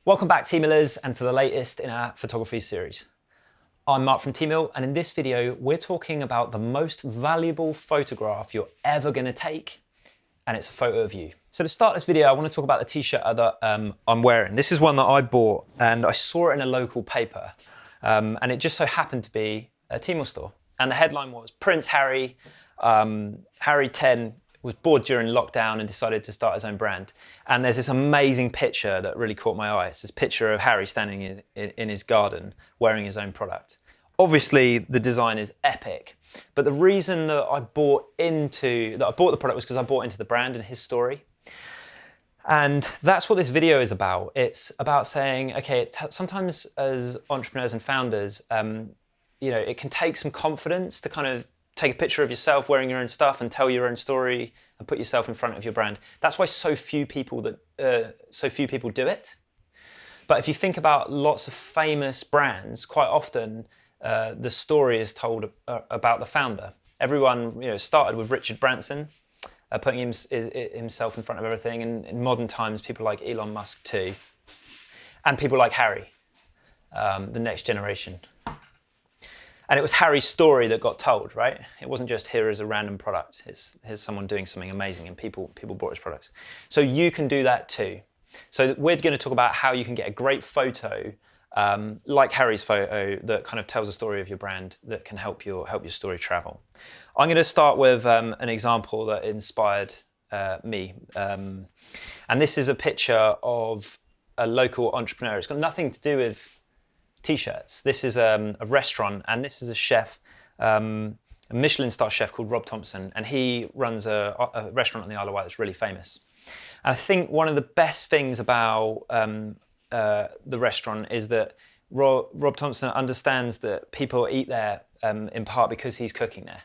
Welcome back, T-Millers, and to the latest in our photography series. I'm Mark from T-Mill, and in this video, we're talking about the most valuable photograph you're ever gonna take, and it's a photo of you. So to start this video, I wanna talk about the t-shirt that I'm wearing. This is one that I bought, and I saw it in a local paper, and it just so happened to be a T-Mill store. And the headline was, Prince Harry, Harry 10, was bored during lockdown and decided to start his own brand. And there's this amazing picture that really caught my eye. It's this picture of Harry standing in his garden wearing his own product. Obviously, the design is epic, but the reason that I bought the product was because I bought into the brand and his story. And that's what this video is about. It's about saying, okay, sometimes as entrepreneurs and founders, it can take some confidence to kind of take a picture of yourself wearing your own stuff and tell your own story and put yourself in front of your brand. That's why so few people do it. But if you think about lots of famous brands, quite often the story is told about the founder. Everyone started with Richard Branson, putting himself in front of everything, and in modern times people like Elon Musk too, and people like Harry, the next generation. And it was Harry's story that got told, right? It wasn't just here as a random product. Here's someone doing something amazing and people bought his products. So you can do that too. So we're going to talk about how you can get a great photo, like Harry's photo, that kind of tells a story of your brand that can help your story travel. I'm going to start with an example that inspired me. And this is a picture of a local entrepreneur. It's got nothing to do with t-shirts. This is a restaurant, and this is a chef, a Michelin star chef called Rob Thompson, and he runs a restaurant on the Isle of Wight that's really famous. And I think one of the best things about the restaurant is that Rob Thompson understands that people eat there in part because he's cooking there.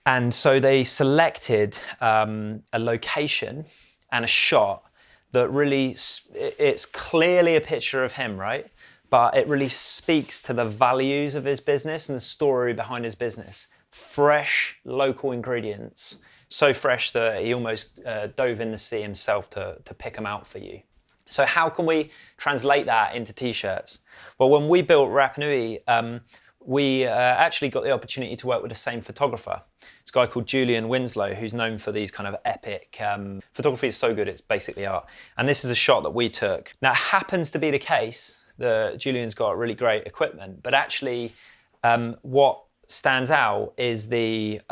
And so they selected a location and a shot that really, it's clearly a picture of him, right? But it really speaks to the values of his business and the story behind his business. Fresh, local ingredients, so fresh that he almost dove in the sea himself to pick them out for you. So how can we translate that into t-shirts? Well, when we built Rap.to, we actually got the opportunity to work with the same photographer. This guy called Julian Winslow, who's known for these kind of epic, photography is so good, it's basically art. And this is a shot that we took. Now, it happens to be the case that Julian's got really great equipment, but actually what stands out is the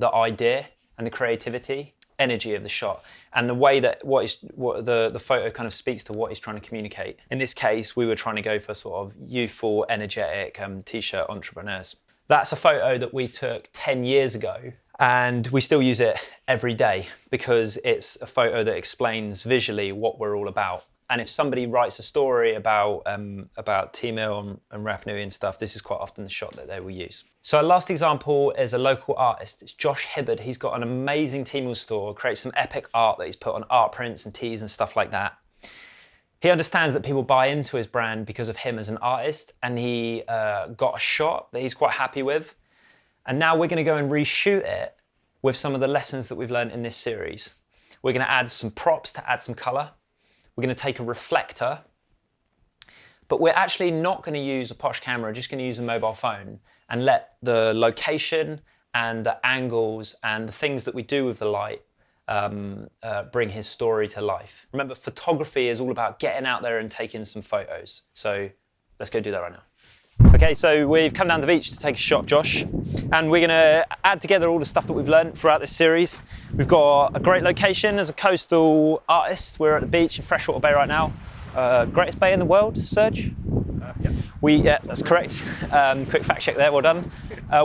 idea and the creativity, energy of the shot, and the way that the photo kind of speaks to what he's trying to communicate. In this case, we were trying to go for sort of youthful, energetic t-shirt entrepreneurs. That's a photo that we took 10 years ago, and we still use it every day because it's a photo that explains visually what we're all about. And if somebody writes a story about T-Mill and Rap.to and stuff, this is quite often the shot that they will use. So our last example is a local artist. It's Josh Hibbard. He's got an amazing T-Mill store, creates some epic art that he's put on art prints and tees and stuff like that. He understands that people buy into his brand because of him as an artist, and he got a shot that he's quite happy with. And now we're gonna go and reshoot it with some of the lessons that we've learned in this series. We're gonna add some props to add some color. We're going to take a reflector, but we're actually not going to use a posh camera, just going to use a mobile phone and let the location and the angles and the things that we do with the light bring his story to life. Remember, photography is all about getting out there and taking some photos. So let's go do that right now. Okay, so we've come down the beach to take a shot of Josh, and we're gonna add together all the stuff that we've learned throughout this series. We've got a great location as a coastal artist. We're at the beach in Freshwater Bay right now. Greatest bay in the world, Serge? Yeah, that's correct. Quick fact check there, well done.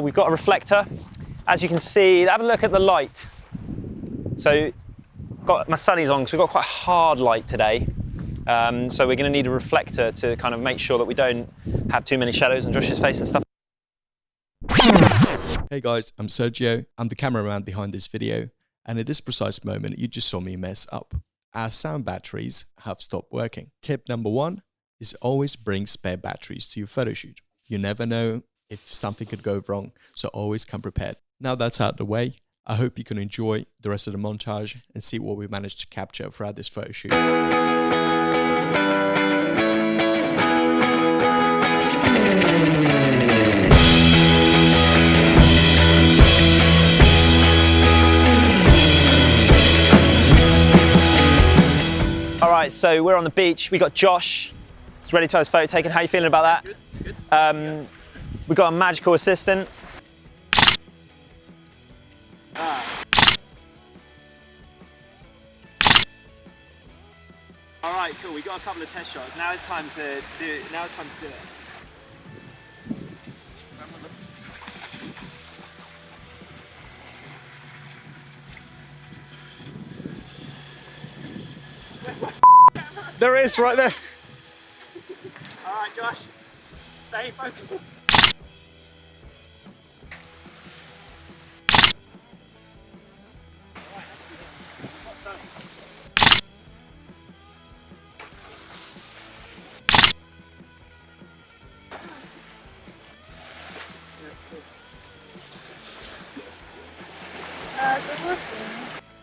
We've got a reflector. As you can see, have a look at the light. So, got my sunnies on because we've got quite hard light today. So we're going to need a reflector to kind of make sure that we don't have too many shadows on Josh's face and stuff. Hey guys, I'm Sergio. I'm the cameraman behind this video, and at this precise moment you just saw me mess up. Our sound batteries have stopped working. Tip number 1 is always bring spare batteries to your photo shoot. You never know if something could go wrong, so always come prepared. Now that's out of the way, I hope you can enjoy the rest of the montage and see what we managed to capture throughout this photo shoot. So we're on the beach. We got Josh. He's ready to have his photo taken. How are you feeling about that? Good. We got a magical assistant. All right, cool. We got a couple of test shots. Now it's time to do it. There it is, right there. All right, Josh. Stay focused.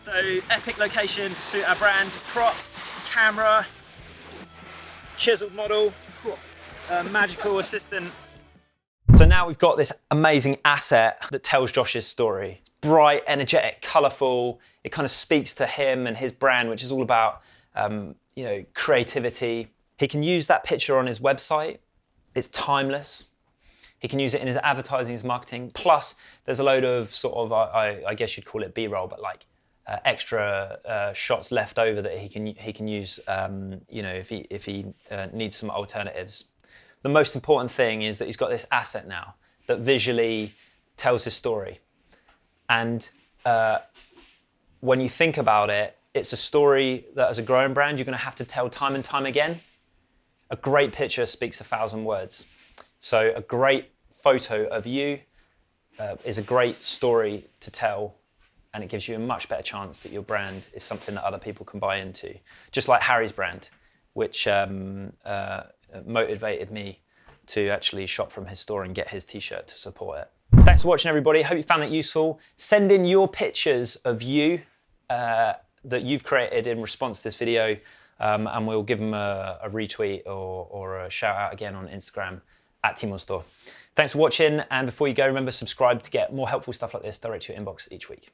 So epic location to suit our brand. Props, camera, chiseled model, magical assistant. So now we've got this amazing asset that tells Josh's story. Bright, energetic, colourful. It kind of speaks to him and his brand, which is all about creativity. He can use that picture on his website. It's timeless. He can use it in his advertising, his marketing. Plus, there's a load of sort of, I guess you'd call it B-roll, but like extra shots left over that he can use, if he needs some alternatives. The most important thing is that he's got this asset now that visually tells his story. And when you think about it, it's a story that as a growing brand, you're going to have to tell time and time again. A great picture speaks 1,000 words. So a great photo of you is a great story to tell, and it gives you a much better chance that your brand is something that other people can buy into. Just like Harry's brand, which motivated me to actually shop from his store and get his t-shirt to support it. Thanks for watching, everybody. Hope you found that useful. Send in your pictures of you that you've created in response to this video, and we'll give them a retweet or a shout out again on Instagram @TeamOnStore. Thanks for watching, and before you go, remember, subscribe to get more helpful stuff like this direct to your inbox each week.